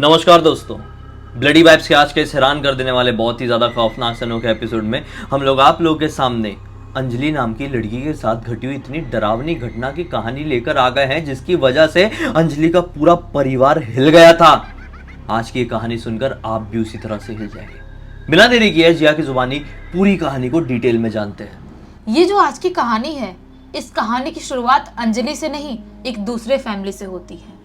नमस्कार दोस्तों, bloody vibes के आज के इस हैरान कर देने वाले बहुत ही ज़्यादा खौफनाक सनों के एपिसोड में हम लोग आप लोगों के सामने अंजलि नाम की लड़की के साथ घटी हुई इतनी डरावनी घटना की कहानी लेकर आ गए हैं जिसकी वजह से अंजलि का पूरा परिवार हिल गया था। आज की ये कहानी सुनकर आप भी उसी तरह से हिल जाएंगे। बिना देरी किए जिया की जुबानी पूरी कहानी को डिटेल में जानते हैं। ये जो आज की कहानी है, इस कहानी की शुरुआत अंजलि से नहीं, एक दूसरे फैमिली से होती है।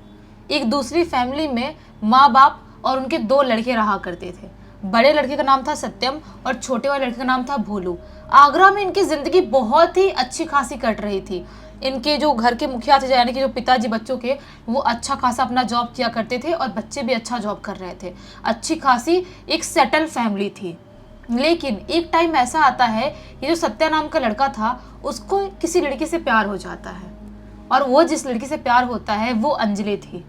एक दूसरी फैमिली में माँ बाप और उनके दो लड़के रहा करते थे। बड़े लड़के का नाम था सत्यम और छोटे वाले लड़के का नाम था भोलू। आगरा में इनकी जिंदगी बहुत ही अच्छी खासी कट रही थी। इनके जो घर के मुखिया थे, यानी कि जो पिताजी बच्चों के, वो अच्छा खासा अपना जॉब किया करते थे और बच्चे भी अच्छा जॉब कर रहे थे। अच्छी खासी एक सेटल फैमिली थी। लेकिन एक टाइम ऐसा आता है, ये जो सत्या नाम का लड़का था, उसको किसी लड़की से प्यार हो जाता है और वो जिस लड़की से प्यार होता है वो अंजलि थी।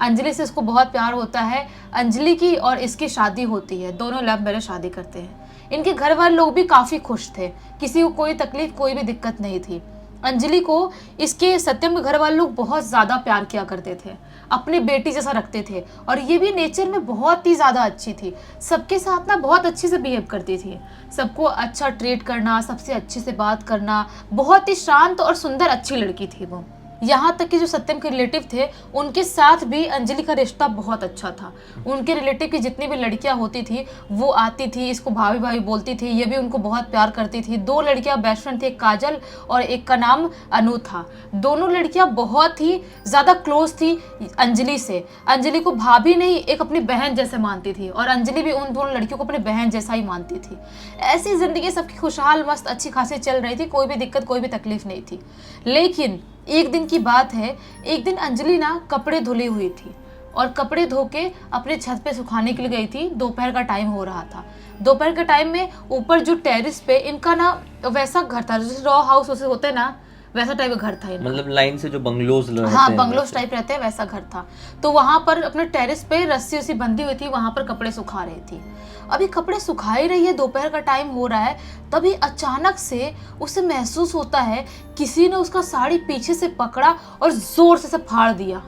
अंजलि से इसको बहुत प्यार होता है। अंजलि की और इसकी शादी होती है। दोनों लव मैरिज शादी करते हैं। इनके घर वाले लोग भी काफ़ी खुश थे, किसी को कोई तकलीफ, कोई भी दिक्कत नहीं थी। अंजलि को इसके सत्यम के घर वाले लोग बहुत ज़्यादा प्यार किया करते थे, अपनी बेटी जैसा रखते थे। और ये भी नेचर में बहुत ही ज़्यादा अच्छी थी, सबके साथ ना बहुत अच्छे से बिहेव करती थी। सबको अच्छा ट्रीट करना, सबसे अच्छे से बात करना, बहुत ही शांत और सुंदर अच्छी लड़की थी वो। यहाँ तक कि जो सत्यम के रिलेटिव थे, उनके साथ भी अंजलि का रिश्ता बहुत अच्छा था। उनके रिलेटिव की जितनी भी लड़कियाँ होती थी वो आती थी, इसको भाभी भाभी बोलती थी। ये भी उनको बहुत प्यार करती थी। दो लड़कियाँ बेस्ट फ्रेंड थी, एक काजल और एक का नाम अनु था। दोनों लड़कियाँ बहुत ही ज़्यादा क्लोज थी अंजलि से। अंजलि को भाभी नहीं, एक अपनी बहन जैसे मानती थी और अंजलि भी उन दोनों लड़कियों को अपनी बहन जैसा ही मानती थी। ऐसी ज़िंदगी सबकी खुशहाल मस्त अच्छी खासी चल रही थी, कोई भी दिक्कत, कोई भी तकलीफ नहीं थी। लेकिन एक दिन की बात है, एक दिन अंजलि ना कपड़े धुली हुई थी और कपड़े धो के अपने छत पे सुखाने के लिए गई थी। दोपहर का टाइम हो रहा था। दोपहर के टाइम में ऊपर जो टेरिस पे इनका ना वैसा घर था, जैसे रॉ हाउस वैसे होते ना, वैसा टाइप का घर था इनका। मतलब लाइन से जो बंगलोज रहते हैं, हाँ, बंगलोज टाइप रहते हैं, वैसा घर था। तो वहां पर अपने टेरिस पे रस्सी उसी बंधी हुई थी, वहां पर कपड़े सुखा रही थी। अभी कपड़े सुखा ही रही है, दोपहर का टाइम हो रहा है, तभी अचानक से उसे महसूस होता है किसी ने उसका साड़ी पीछे से पकड़ा और जोर से फाड़ दिया।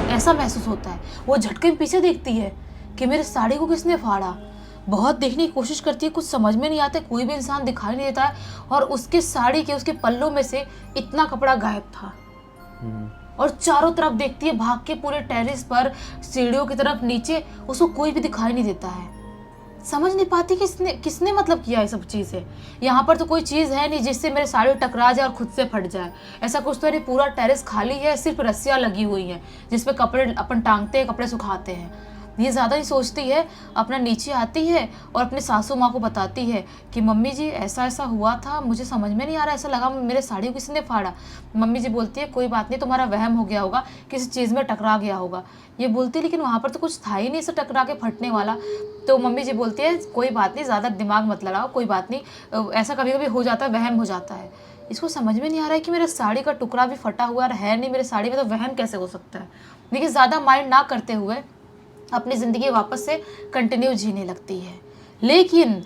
ऐसा महसूस होता है। वो झटके में पीछे देखती है कि मेरे साड़ी को किसने फाड़ा। बहुत देखने की कोशिश करती है, कुछ समझ में नहीं आता, कोई भी इंसान दिखाई नहीं देता है और उसके साड़ी के, उसके पल्लों में से इतना कपड़ा गायब था। और चारों तरफ देखती है, भाग के पूरे टेरेस पर, सीढ़ियों की तरफ, नीचे, उसको कोई भी दिखाई नहीं देता है। समझ नहीं पाती कि किसने मतलब किया है सब चीज़ है। यहाँ पर तो कोई चीज़ है नहीं जिससे मेरे साड़ी टकरा जाए और खुद से फट जाए। ऐसा कुछ तो नहीं, पूरा टेरेस खाली है, सिर्फ रस्सियाँ लगी हुई हैं जिसपे कपड़े अपन टांगते हैं, कपड़े सुखाते हैं। ये ज़्यादा ही सोचती है, अपना नीचे आती है और अपने सासू माँ को बताती है कि मम्मी जी ऐसा ऐसा हुआ था, मुझे समझ में नहीं आ रहा, ऐसा लगा मेरे साड़ी को किसी ने फाड़ा। मम्मी जी बोलती है कोई बात नहीं, तुम्हारा वहम हो गया होगा, किसी चीज़ में टकरा गया होगा। ये बोलती है लेकिन वहाँ पर तो कुछ था ही नहीं ऐसा टकरा के फटने वाला। तो मम्मी जी बोलती है कोई बात नहीं, ज़्यादा दिमाग मत लगाओ, कोई बात नहीं, ऐसा कभी कभी हो जाता है, वहम हो जाता है। इसको समझ में नहीं आ रहा है कि मेरे साड़ी का टुकड़ा भी फटा हुआ है नहीं मेरे साड़ी में, तो वहम कैसे हो सकता है। लेकिन ज़्यादा माइंड ना करते हुए अपनी ज़िंदगी वापस से कंटिन्यू जीने लगती है। लेकिन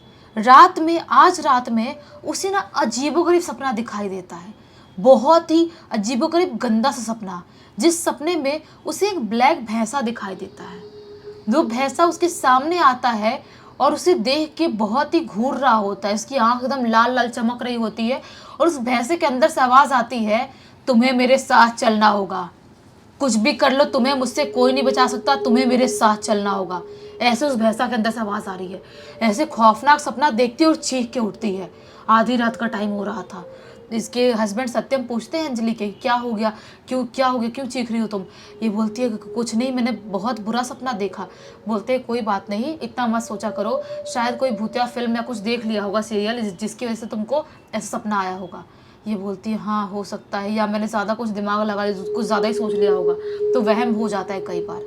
आज रात में उसे ना अजीबोगरीब सपना दिखाई देता है। बहुत ही अजीबोगरीब गंदा सा सपना, जिस सपने में उसे एक ब्लैक भैंसा दिखाई देता है। वो भैंसा उसके सामने आता है और उसे देख के बहुत ही घूर रहा होता है। उसकी आंख एकदम लाल लाल चमक रही होती है और उस भैंसे के अंदर से आवाज़ आती है, तुम्हें मेरे साथ चलना होगा, कुछ भी कर लो, तुम्हें मुझसे कोई नहीं बचा सकता, तुम्हें मेरे साथ चलना होगा। ऐसे उस भैंसा के अंदर से आवाज़ आ रही है। ऐसे खौफनाक सपना देखती है और चीख के उठती है। आधी रात का टाइम हो रहा था। इसके हस्बैंड सत्यम पूछते हैं अंजलि के क्या हो गया, क्यों चीख रही हो तुम। ये बोलती है कुछ नहीं, मैंने बहुत बुरा सपना देखा। बोलते हैं कोई बात नहीं, इतना मत सोचा करो, शायद कोई भूतिया फिल्म या कुछ देख लिया होगा, सीरियल, जिसकी वजह से तुमको ऐसा सपना आया होगा। ये बोलती है हाँ हो सकता है, या मैंने ज़्यादा कुछ दिमाग लगा लिया, कुछ ज़्यादा ही सोच लिया होगा। तो वहम हो जाता है कई बार।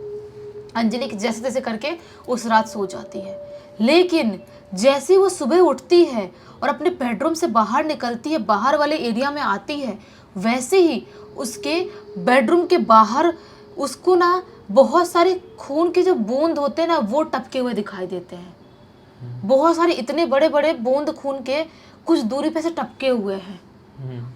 अंजलि जैसे तैसे करके उस रात सो जाती है। लेकिन जैसे वो सुबह उठती है और अपने बेडरूम से बाहर निकलती है, बाहर वाले एरिया में आती है, वैसे ही उसके बेडरूम के बाहर उसको ना बहुत सारे खून के जो बूंद होते हैं ना, वो टपके हुए दिखाई देते हैं। बहुत सारे इतने बड़े बड़े बूंद खून के कुछ दूरी पे से टपके हुए हैं।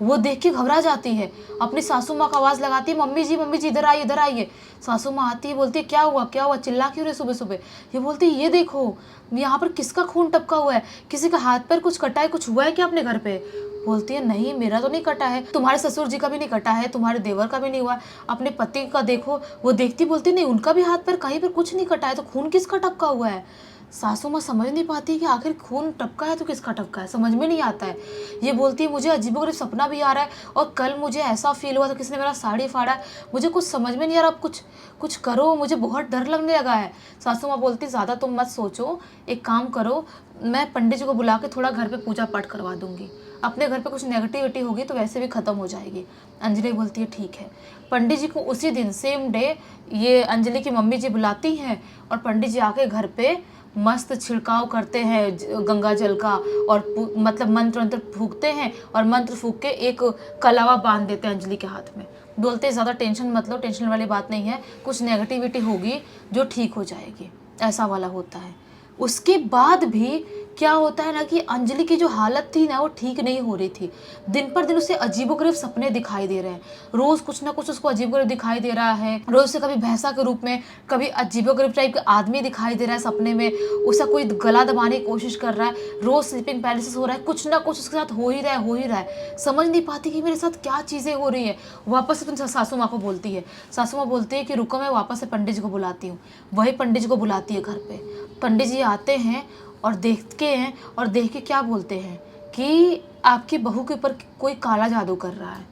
वो देख के घबरा जाती है, अपनी सासू माँ का आवाज़ लगाती है, मम्मी जी इधर आइए इधर आइए। सासू माँ आती है, बोलती है क्या हुआ, चिल्ला क्यों रहे सुबह सुबह। ये बोलती है ये देखो यहाँ पर किसका खून टपका हुआ है, किसी का हाथ पैर कुछ कटा है, कुछ हुआ है क्या अपने घर पे। बोलती है नहीं मेरा तो नहीं कटा है, तुम्हारे ससुर जी का भी नहीं कटा है, तुम्हारे देवर का भी नहीं हुआ, अपने पति का देखो। वो देखती बोलती नहीं उनका भी हाथ पैर कहीं पर कुछ नहीं कटा है, तो खून किसका टपका हुआ है। सासू माँ समझ नहीं पाती कि आखिर खून टपका है तो किसका टपका है, समझ में नहीं आता है। ये बोलती है मुझे अजीबोगरीब सपना भी आ रहा है, और कल मुझे ऐसा फील हुआ था किसी ने मेरा साड़ी फाड़ा है, मुझे कुछ समझ में नहीं आ रहा, अब कुछ करो, मुझे बहुत डर लगने लगा है। सासू माँ बोलती ज़्यादा तुम मत सोचो, एक काम करो, मैं पंडित जी को बुला के थोड़ा घर पे पूजा पाठ करवा दूंगी, अपने घर पे कुछ नेगेटिविटी होगी तो वैसे भी ख़त्म हो जाएगी। अंजलि बोलती है ठीक है। पंडित जी को उसी दिन सेम डे ये अंजलि की मम्मी जी बुलाती हैं, और पंडित जी आके घर पे मस्त छिड़काव करते हैं गंगा जल का, और मतलब मंत्र फूकते हैं, और मंत्र फूक के एक कलावा बांध देते हैं अंजलि के हाथ में। बोलते हैं ज़्यादा टेंशन मत लो, टेंशन वाली बात नहीं है, कुछ नेगेटिविटी होगी जो ठीक हो जाएगी, ऐसा वाला होता है। उसके बाद भी क्या होता है ना कि अंजलि की जो हालत थी ना वो ठीक नहीं हो रही थी। दिन पर दिन उसे अजीबोगरीब सपने दिखाई दे रहे हैं, रोज कुछ ना कुछ उसको अजीबोगरीब दिखाई दे रहा है। रोज से कभी भैंसा के रूप में, कभी अजीबोगरीब टाइप के आदमी दिखाई दे रहा है सपने में, उसे कोई गला दबाने की कोशिश कर रहा है, रोज स्लीपिंग पैरालिसिस हो रहा है, कुछ ना कुछ उसके साथ हो ही रहा है। समझ नहीं पाती कि मेरे साथ क्या चीज़ें हो रही है। वापस से तुम सासू माँ को बोलती है, सासू माँ बोलती है कि रुको मैं वापस से पंडित जी को बुलाती हूँ। वही पंडित जी को बुलाती है घर पे। पंडित जी आते हैं और देखते हैं, और देख के क्या बोलते हैं कि आपकी बहू के ऊपर कोई काला जादू कर रहा है,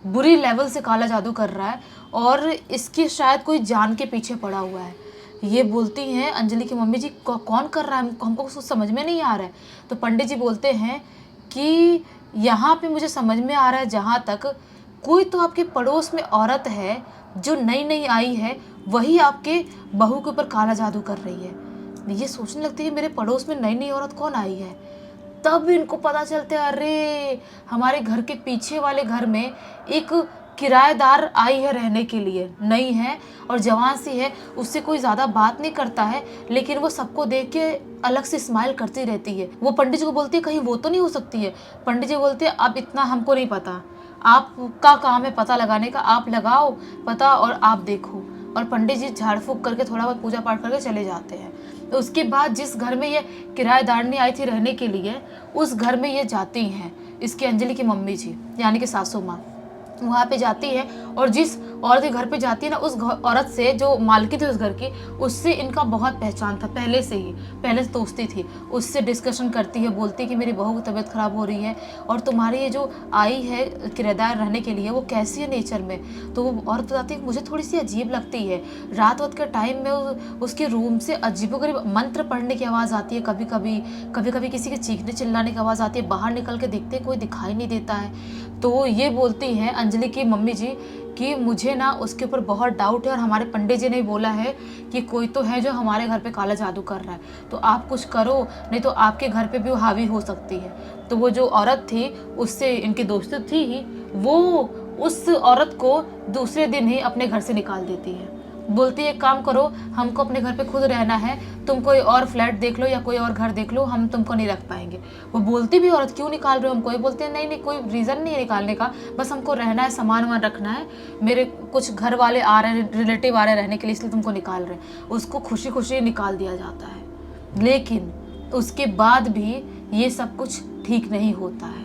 बुरी लेवल से काला जादू कर रहा है, और इसकी शायद कोई जान के पीछे पड़ा हुआ है। ये बोलती हैं अंजलि की मम्मी जी कौन कर रहा है, हमको कुछ समझ में नहीं आ रहा है। तो पंडित जी बोलते हैं कि यहाँ पे मुझे समझ में आ रहा है जहाँ तक, कोई तो आपके पड़ोस में औरत है जो नई नई आई है, वही आपके बहू के ऊपर काला जादू कर रही है। ये सोचने लगती है मेरे पड़ोस में नई नई औरत कौन आई है। तब इनको पता चलता है अरे हमारे घर के पीछे वाले घर में एक किराएदार आई है रहने के लिए, नई है और जवान सी है, उससे कोई ज़्यादा बात नहीं करता है, लेकिन वो सबको देख के अलग से स्माइल करती रहती है। वो पंडित जी को बोलती है कहीं वो तो नहीं हो सकती है। पंडित जी बोलते हैं अब इतना हमको नहीं पता, आपका काम है पता लगाने का, आप लगाओ पता और आप देखो। और पंडित जी झाड़ फूक करके थोड़ा बहुत पूजा पाठ करके चले जाते हैं। तो उसके बाद जिस घर में ये किराएदारनी आई थी रहने के लिए, उस घर में ये जाती हैं इसकी अंजलि की मम्मी जी यानी कि सासू माँ, वहाँ पे जाती है, और जिस औरत के घर पे जाती है ना, उस औरत से जो मालकी थी उस घर की, उससे इनका बहुत पहचान था पहले से दोस्ती थी। उससे डिस्कशन करती है, बोलती है कि मेरी बहू की तबीयत ख़राब हो रही है, और तुम्हारी ये जो आई है किराएदार रहने के लिए वो कैसी है नेचर में। तो वो औरत बताती है कि मुझे थोड़ी सी अजीब लगती है, रात वक्त के टाइम में उसके रूम से अजीबोगरीब मंत्र पढ़ने की आवाज़ आती है, कभी कभी किसी के चीखने चिल्लाने की आवाज़ आती है, बाहर निकल के देखते कोई दिखाई नहीं देता है। तो ये बोलती हैं अंजलि की मम्मी जी कि मुझे ना उसके ऊपर बहुत डाउट है, और हमारे पंडित जी ने बोला है कि कोई तो है जो हमारे घर पे काला जादू कर रहा है, तो आप कुछ करो नहीं तो आपके घर पे भी वो हावी हो सकती है। तो वो जो औरत थी उससे इनकी दोस्ती थी ही, वो उस औरत को दूसरे दिन ही अपने घर से निकाल देती है। बोलती है एक काम करो, हमको अपने घर पे खुद रहना है, तुम कोई और फ्लैट देख लो या कोई और घर देख लो, हम तुमको नहीं रख पाएंगे। वो बोलती भी औरत क्यों निकाल रहे हो हमको, ये बोलते हैं नहीं कोई रीज़न नहीं है निकालने का, बस हमको रहना है, सामान वामान रखना है, मेरे कुछ घर वाले आ रहे हैं, रिलेटिव आ रहे हैं रहने के लिए, इसलिए तुमको निकाल रहे हैं। उसको खुशी खुशी निकाल दिया जाता है। लेकिन उसके बाद भी ये सब कुछ ठीक नहीं होता है।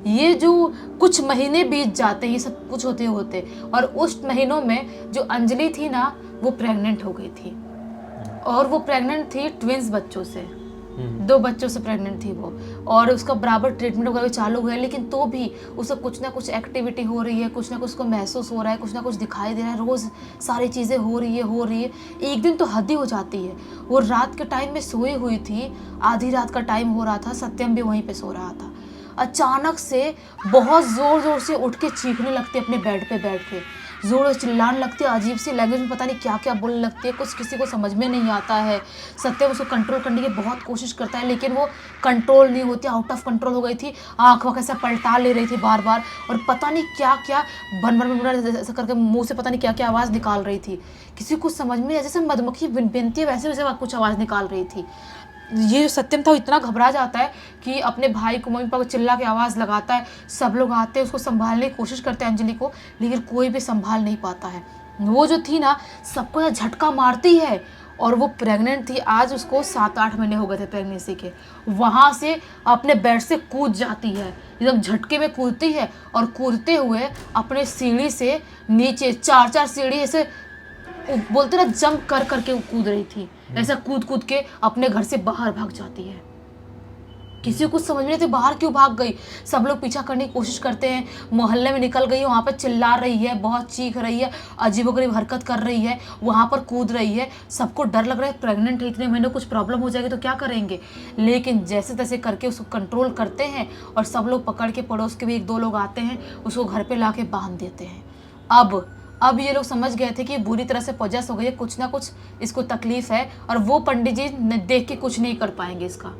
ये जो कुछ महीने बीत जाते हैं ये सब कुछ होते होते, और उस महीनों में जो अंजलि थी ना वो प्रेग्नेंट हो गई थी, और वो प्रेग्नेंट थी ट्विंस बच्चों से, 2 बच्चों से प्रेग्नेंट थी वो, और उसका बराबर ट्रीटमेंट वगैरह चालू हुआ है, लेकिन तो भी उसे कुछ ना कुछ एक्टिविटी हो रही है, कुछ ना कुछ उसको महसूस हो रहा है, कुछ ना कुछ दिखाई दे रहा है, रोज़ सारी चीज़ें हो रही है। एक दिन तो हद ही हो जाती है। वो रात के टाइम में सोई हुई थी, आधी रात का टाइम हो रहा था, सत्यम भी वहीं पर सो रहा था। अचानक से बहुत ज़ोर से उठ के चीखने लगती है, अपने बेड पे बैठ के ज़ोर से चिल्लाने लगती है, अजीब सी लैंग्वेज में पता नहीं क्या क्या बोलने लगती है, कुछ किसी को समझ में नहीं आता है। सत्यम उसको कंट्रोल करने की बहुत कोशिश करता है, लेकिन वो कंट्रोल नहीं होती, आउट ऑफ कंट्रोल हो गई थी। आँख वाँख ऐसा पलटा ले रही थी बार बार, और पता नहीं क्या क्या बन ऐसा करके मुँह से पता नहीं क्या क्या आवाज़ निकाल रही थी। किसी को समझ में जैसे मधुमक्खी बिनती है वैसे वैसे कुछ आवाज़ निकाल रही थी। ये जो सत्यम था वो इतना घबरा जाता है कि अपने भाई को, मम्मी पापा को चिल्ला के आवाज़ लगाता है। सब लोग आते हैं, उसको संभालने की कोशिश करते हैं अंजलि को, लेकिन कोई भी संभाल नहीं पाता है। वो जो थी ना, सबको ना झटका मारती है, और वो प्रेग्नेंट थी। आज उसको 7-8 महीने हो गए थे प्रेगनेंसी के। वहाँ से अपने बेड से कूद जाती है, एकदम झटके में कूदती है, और कूदते हुए अपने सीढ़ी से नीचे 4-4 सीढ़ी ऐसे बोलते ना जंप कर करके वो कूद रही थी। ऐसा कूद कूद के अपने घर से बाहर भाग जाती है। किसी को कुछ समझ में नहीं, बाहर क्यों भाग गई। सब लोग पीछा करने की कोशिश करते हैं, मोहल्ले में निकल गई है, वहाँ पर चिल्ला रही है, बहुत चीख रही है, अजीबोगरीब हरकत कर रही है, वहाँ पर कूद रही है। सबको डर लग रहा है, प्रेग्नेंट है, इतने महीने कुछ प्रॉब्लम हो जाएगी तो क्या करेंगे। लेकिन जैसे तैसे करके उसको कंट्रोल करते हैं, और सब लोग पकड़ के, पड़ोस के भी 1-2 लोग आते हैं, उसको घर पर ला के बांध देते हैं। अब ये लोग समझ गए थे कि बुरी तरह से पोजेस हो गई है, कुछ ना कुछ इसको तकलीफ है, और वो पंडित जी देख के कुछ नहीं कर पाएंगे इसका।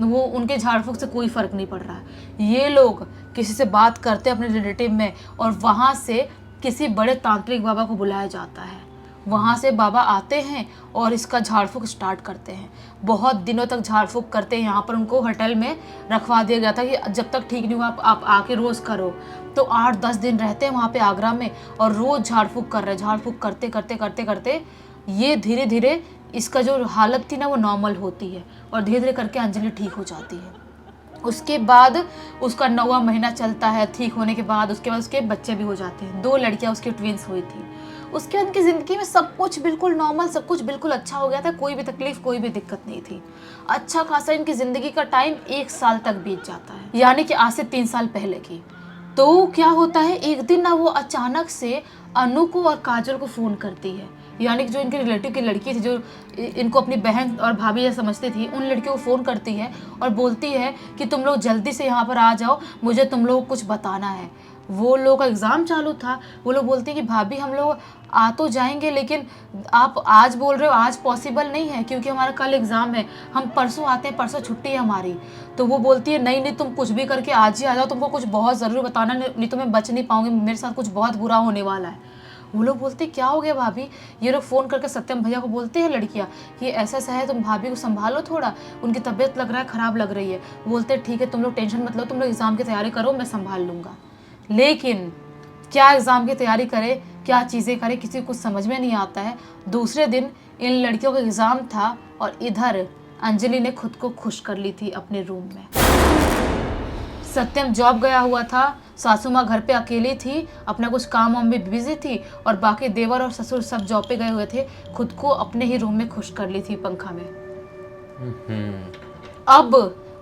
वो उनके झाड़ फूक से कोई फर्क नहीं पड़ रहा है। ये लोग किसी से बात करते हैं अपने रिलेटिव में, और वहाँ से किसी बड़े तांत्रिक बाबा को बुलाया जाता है। वहाँ से बाबा आते हैं और इसका झाड़ फूक स्टार्ट करते हैं। बहुत दिनों तक झाड़ फूक करते हैं। यहाँ पर उनको होटल में रखवा दिया गया था कि जब तक ठीक नहीं हुआ आप आके रोज़ करो। तो 8-10 दिन रहते हैं वहाँ पे आगरा में, और रोज़ झाड़ फूक कर रहे हैं। झाड़ फूक करते करते करते करते ये धीरे धीरे इसका जो हालत थी ना वो नॉर्मल होती है, और धीरे धीरे करके अंजलि ठीक हो जाती है। उसके बाद उसका 9वां महीना चलता है। ठीक होने के बाद उसके बच्चे भी हो जाते हैं। 2 लड़कियां उसकी ट्विंस हुई थी। उसके बाद उनकी ज़िंदगी में सब कुछ बिल्कुल नॉर्मल, सब कुछ बिल्कुल अच्छा हो गया था। कोई भी तकलीफ, कोई भी दिक्कत नहीं थी। अच्छा खासा इनकी ज़िंदगी का टाइम 1 साल तक बीत जाता है, यानी कि आज से 3 साल पहले की। तो क्या होता है, एक दिन ना वो अचानक से अनु को और काजल को फ़ोन करती है, यानी कि जो इनके रिलेटिव की लड़की थी, जो इनको अपनी बहन और भाभी जैसा समझती थी, उन लड़कियों को फ़ोन करती है और बोलती है कि तुम लोग जल्दी से यहाँ पर आ जाओ, मुझे तुम लोग को कुछ बताना है। वो लोग का एग्ज़ाम चालू था। वो लोग बोलते हैं कि भाभी हम लोग आ तो जाएंगे, लेकिन आप आज बोल रहे हो, आज पॉसिबल नहीं है क्योंकि हमारा कल एग्ज़ाम है, हम परसों आते हैं, परसों छुट्टी है हमारी। तो वो बोलती है नहीं नहीं, तुम कुछ भी करके आज ही आ जाओ, तुमको कुछ बहुत ज़रूरी बताना, नहीं तो मैं बच नहीं पाऊँगी, मेरे साथ कुछ बहुत बुरा होने वाला है। वो लोग बोलते क्या हो गया भाभी। ये लोग फ़ोन करके सत्यम भैया को बोलते हैं लड़कियाँ कि ऐसा ऐसा है, तुम भाभी को संभालो थोड़ा, उनकी तबीयत लग रहा है ख़राब लग रही है। बोलते ठीक है, तुम लोग टेंशन मत लो, तुम लोग एग्ज़ाम की तैयारी करो, मैं संभाल लूँगा। लेकिन क्या एग्ज़ाम की तैयारी करे, क्या चीज़ें करे, किसी को कुछ समझ में नहीं आता है। दूसरे दिन इन लड़कियों का एग्ज़ाम था, और इधर अंजलि ने खुद को खुश कर ली थी अपने रूम में। सत्यम जॉब गया हुआ था, सासू माँ घर पे अकेली थी, अपना कुछ काम वाम में बिजी थी, और बाकी देवर और ससुर सब जॉब पे गए हुए थे। खुद को अपने ही रूम में खुश कर ली थी पंखा में।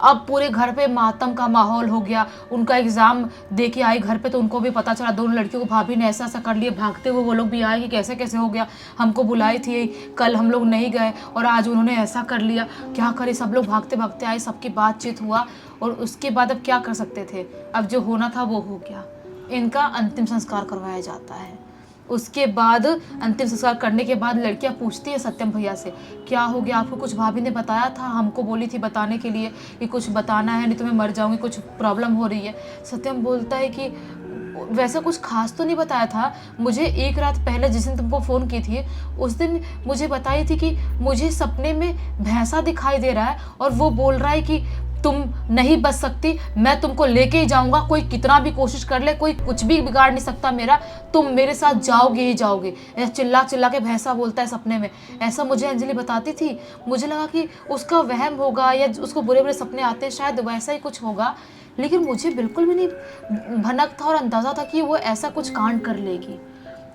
अब पूरे घर पे मातम का माहौल हो गया। उनका एग्ज़ाम दे के आई घर पे, तो उनको भी पता चला, दोनों लड़कियों को भाभी ने ऐसा ऐसा कर लिया। भागते हुए वो लोग भी आए कि कैसे कैसे हो गया, हमको बुलाई थी, कल हम लोग नहीं गए और आज उन्होंने ऐसा कर लिया, क्या करे। सब लोग भागते भागते आए, सबकी बातचीत हुआ, और उसके बाद अब क्या कर सकते थे, अब जो होना था वो हो गया। इनका अंतिम संस्कार करवाया जाता है। उसके बाद अंतिम संस्कार करने के बाद लड़कियां पूछती है सत्यम भैया से, क्या हो गया आपको, कुछ भाभी ने बताया था, हमको बोली थी बताने के लिए कि कुछ बताना है, नहीं तो मैं मर जाऊंगी, कुछ प्रॉब्लम हो रही है। सत्यम बोलता है कि वैसा कुछ खास तो नहीं बताया था, मुझे एक रात पहले जिस दिन तुमको फ़ोन की थी उस दिन मुझे बताई थी कि मुझे सपने में भैंसा दिखाई दे रहा है, और वो बोल रहा है कि तुम नहीं बच सकती, मैं तुमको लेके ही जाऊंगा, कोई कितना भी कोशिश कर ले, कोई कुछ भी बिगाड़ नहीं सकता मेरा, तुम मेरे साथ जाओगे ही जाओगे। ऐसा चिल्ला चिल्ला के भैंसा बोलता है सपने में। ऐसा मुझे अंजलि बताती थी। मुझे लगा कि उसका वहम होगा या उसको बुरे बुरे सपने आते हैं, शायद वैसा ही कुछ होगा, लेकिन मुझे बिल्कुल भी नहीं भनक था और अंदाज़ा था कि वो ऐसा कुछ कांड कर लेगी।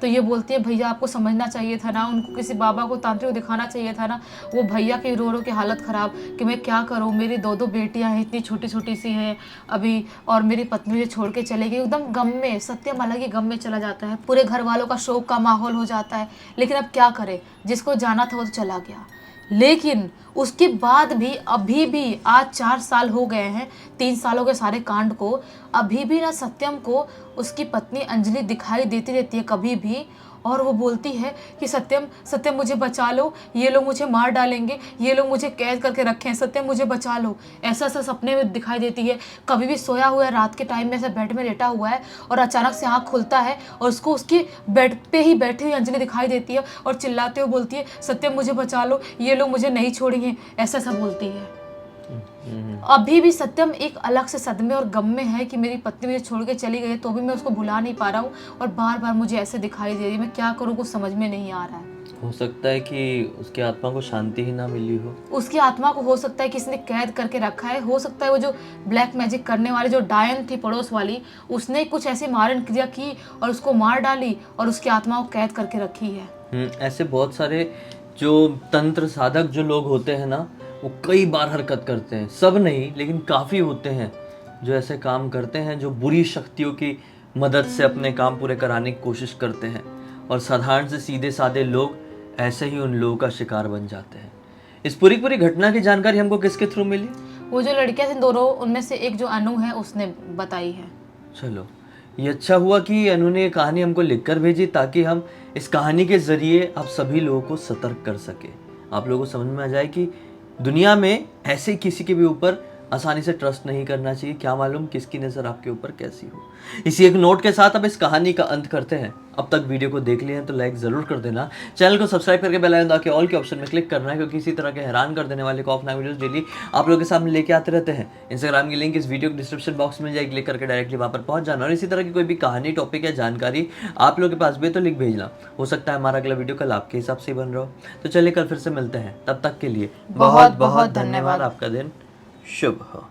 तो ये बोलती है भैया आपको समझना चाहिए था ना, उनको किसी बाबा को, तांत्रिक को दिखाना चाहिए था ना। वो भैया की रो रो के हालत ख़राब कि मैं क्या करूँ, मेरी 2 बेटियां हैं, इतनी छोटी छोटी सी हैं अभी, और मेरी पत्नी मुझे छोड़ के चले गई। एकदम गम में, सत्यम अलग ही गम में चला जाता है। पूरे घर वालों का शोक का माहौल हो जाता है, लेकिन अब क्या करे, जिसको जाना था वो तो चला गया। लेकिन उसके बाद भी अभी भी आज 4 साल हो गए हैं, 3 सालों के सारे कांड को, अभी भी ना सत्यम को उसकी पत्नी अंजलि दिखाई देती रहती है कभी भी, और वो बोलती है कि सत्यम मुझे बचा लो, ये लोग मुझे मार डालेंगे, ये लोग मुझे कैद करके रखे हैं, सत्यम मुझे बचा लो। ऐसा ऐसा सपने में दिखाई देती है। कभी भी सोया हुआ है रात के टाइम में, ऐसा बेड में लेटा हुआ है, और अचानक से आँख खुलता है और उसको उसकी बेड पे ही बैठी हुई अंजलि दिखाई देती है, और चिल्लाते हुए बोलती है सत्यम मुझे बचा लो, ये लोग मुझे नहीं छोड़ेंगे, ऐसा ऐसा बोलती है। अभी भी सत्यम एक अलग से सदमे और गम में है कि मेरी पत्नी मुझे छोड़ के चली गई है, तो भी मैं उसको भुला नहीं पा रहा हूँ और बार बार मुझे ऐसे दिखाई दे रही है। मैं क्या करूँ, कुछ समझ में नहीं आ रहा है। हो सकता है कि उसकी आत्मा को शांति ही ना मिली हो। उसकी आत्मा को हो सकता है किसी ने कैद करके रखा है, हो सकता है वो जो ब्लैक मैजिक करने वाली जो डायन थी पड़ोस वाली, उसने कुछ ऐसी मारण क्रिया की और उसको मार डाली और उसकी आत्मा को कैद करके रखी है। ऐसे बहुत सारे जो तंत्र साधक जो लोग होते हैं ना, वो कई बार हरकत करते हैं। सब नहीं, लेकिन काफ़ी होते हैं जो ऐसे काम करते हैं, जो बुरी शक्तियों की मदद से अपने काम पूरे कराने की कोशिश करते हैं, और साधारण से सीधे साधे लोग ऐसे ही उन लोगों का शिकार बन जाते हैं। इस पूरी घटना की जानकारी हमको किसके थ्रू मिली? वो जो लड़कियां थी दोनों, उनमें से एक जो अनु है उसने बताई है। चलो, ये अच्छा हुआ कि अनु ने ये कहानी हमको लिखकर भेजी, ताकि हम इस कहानी के ज़रिए आप सभी लोगों को सतर्क कर सके। आप लोगों को समझ में आ जाए कि दुनिया में ऐसे किसी के भी ऊपर आसानी से ट्रस्ट नहीं करना चाहिए। क्या मालूम किसकी नज़र आपके ऊपर कैसी हो। इसी एक नोट के साथ अब इस कहानी का अंत करते हैं। अब तक वीडियो को देख लिया है तो लाइक ज़रूर कर देना, चैनल को सब्सक्राइब करके बेल आइकन दबा के ऑल के ऑप्शन में क्लिक करना है, क्योंकि इसी तरह के हैरान कर देने वाले खौफनाक वीडियोस डेली आप लोगों के सामने लेके आते रहते हैं। इंस्टाग्राम की लिंक इस वीडियो के डिस्क्रिप्शन बॉक्स में जाए, क्लिक करके डायरेक्टली वहाँ पर पहुँच जाना। और इसी तरह की कोई भी कहानी, टॉपिक या जानकारी आप लोगों के पास भी है तो लिख भेजना। हो सकता है हमारा अगला वीडियो कल आपके हिसाब से ही बन रहा हो। तो चलिए कल फिर से मिलते हैं, तब तक के लिए बहुत बहुत धन्यवाद। आपका दिन शुभ हो।